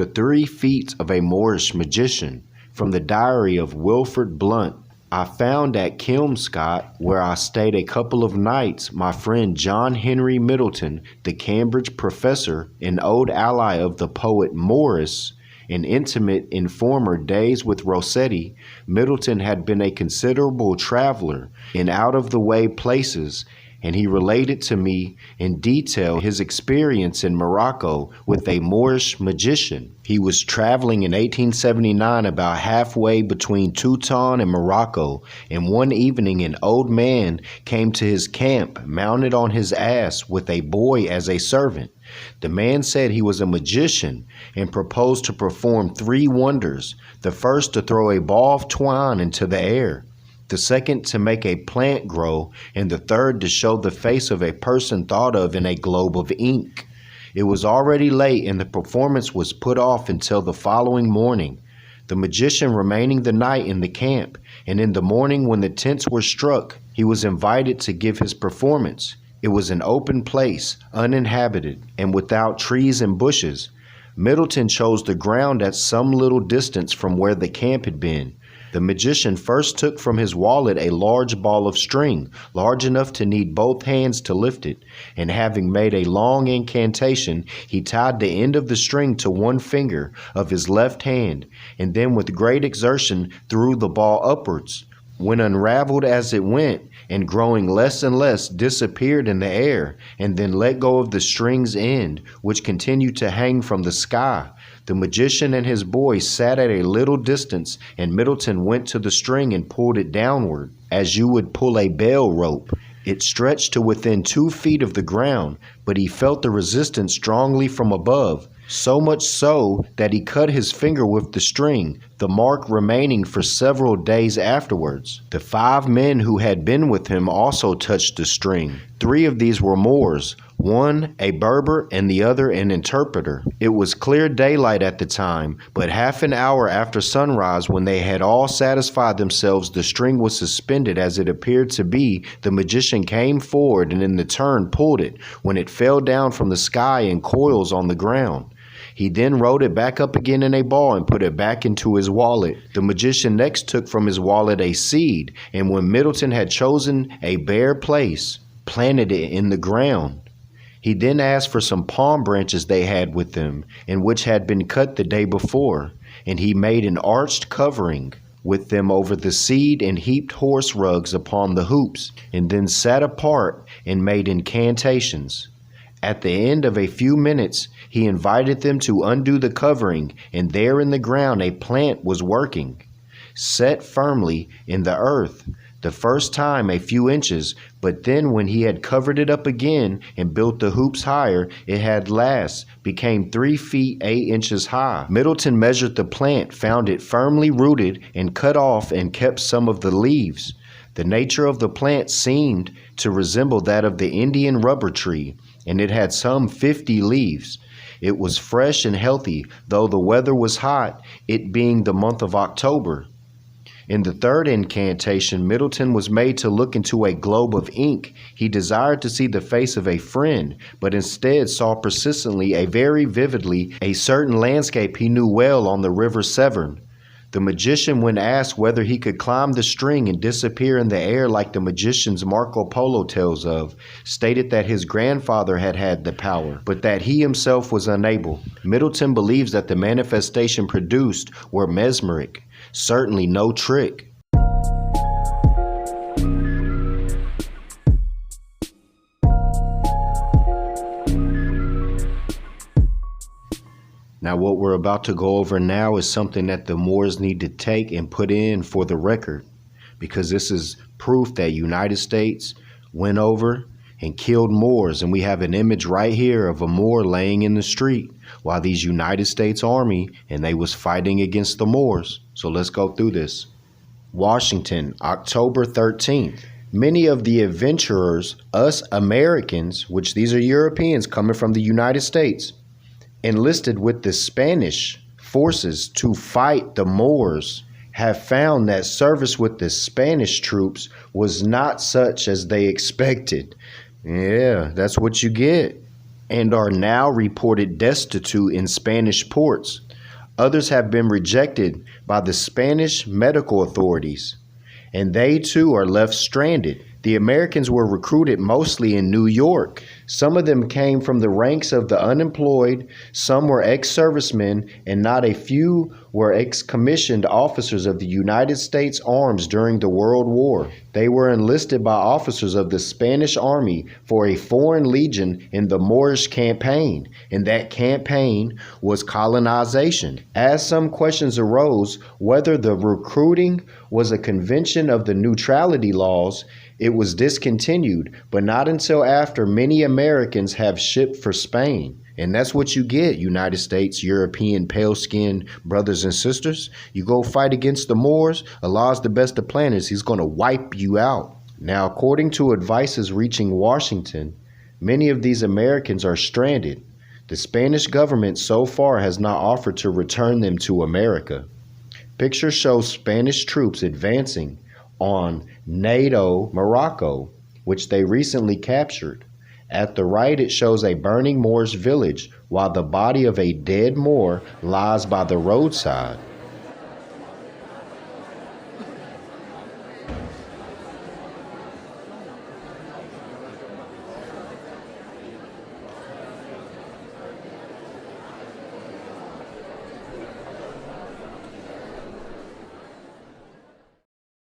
The Three Feats of a Moorish Magician, from the diary of Wilfred Blunt. I found at Kelmscott, where I stayed a couple of nights, my friend John Henry Middleton, the Cambridge professor, an old ally of the poet Moorish, an intimate in former days with Rossetti. Middleton had been a considerable traveler in out-of-the-way places, and he related to me in detail his experience in Morocco with a Moorish magician. He was traveling in 1879 about halfway between Touton and Morocco, and one evening an old man came to his camp mounted on his ass with a boy as a servant. The man said he was a magician and proposed to perform 3 wonders, the first to throw a ball of twine into the air, the second to make a plant grow, and the third to show the face of a person thought of in a globe of ink. It was already late and the performance was put off until the following morning, the magician remaining the night in the camp, and in the morning when the tents were struck, he was invited to give his performance. It was an open place, uninhabited, and without trees and bushes. Middleton chose the ground at some little distance from where the camp had been. The magician first took from his wallet a large ball of string, large enough to need both hands to lift it, and having made a long incantation, he tied the end of the string to one finger of his left hand, and then with great exertion threw the ball upwards. When unraveled as it went, and growing less and less, disappeared in the air, and then let go of the string's end, which continued to hang from the sky. The magician and his boy sat at a little distance, and Middleton went to the string and pulled it downward, as you would pull a bell rope. It stretched to within 2 feet of the ground, but he felt the resistance strongly from above, so much so that he cut his finger with the string, the mark remaining for several days afterwards. The 5 men who had been with him also touched the string. 3 of these were Moors, one a Berber and the other an interpreter. It was clear daylight at the time, but half an hour after sunrise, when they had all satisfied themselves the string was suspended as it appeared to be, the magician came forward and in the turn pulled it, when it fell down from the sky in coils on the ground. He then rolled it back up again in a ball and put it back into his wallet. The magician next took from his wallet a seed, and when Middleton had chosen a bare place, planted it in the ground. He then asked for some palm branches they had with them, and which had been cut the day before, and he made an arched covering with them over the seed and heaped horse rugs upon the hoops, and then sat apart and made incantations. At the end of a few minutes, he invited them to undo the covering, and there in the ground a plant was working, set firmly in the earth, the first time a few inches, but then when he had covered it up again and built the hoops higher, it had last became 3 feet 8 inches high. Middleton measured the plant, found it firmly rooted, and cut off and kept some of the leaves. The nature of the plant seemed to resemble that of the Indian rubber tree, and it had some 50 leaves. It was fresh and healthy, though the weather was hot, it being the month of October. In the third incantation, Middleton was made to look into a globe of ink. He desired to see the face of a friend, but instead saw persistently, very vividly, a certain landscape he knew well on the river Severn. The magician, when asked whether he could climb the string and disappear in the air like the magicians Marco Polo tells of, stated that his grandfather had had the power, but that he himself was unable. Middleton believes that the manifestation produced were mesmeric, certainly no trick. Now what we're about to go over now is something that the Moors need to take and put in for the record, because this is proof that United States went over and killed Moors, and we have an image right here of a Moor laying in the street while these United States Army and they was fighting against the Moors. So let's go through this. Washington, October 13th. Many of the adventurers, us Americans, which these are Europeans coming from the United States, enlisted with the Spanish forces to fight the Moors, have found that service with the Spanish troops was not such as they expected. Yeah, that's what you get. And are now reported destitute in Spanish ports. Others have been rejected by the Spanish medical authorities, and they too are left stranded. The Americans were recruited mostly in New York. Some of them came from the ranks of the unemployed, some were ex-servicemen, and not a few were ex-commissioned officers of the United States Arms during the World War. They were enlisted by officers of the Spanish Army for a foreign legion in the Moorish campaign, and that campaign was colonization. As some questions arose whether the recruiting was a convention of the neutrality laws, it was discontinued, but not until after many Americans have shipped for Spain. And that's what you get, United States, European, pale-skinned brothers and sisters. You go fight against the Moors, Allah's the best of planners. He's going to wipe you out. Now, according to advices reaching Washington, many of these Americans are stranded. The Spanish government so far has not offered to return them to America. Picture shows Spanish troops advancing on NATO Morocco, which they recently captured. At the right, it shows a burning Moorish village, while the body of a dead Moor lies by the roadside.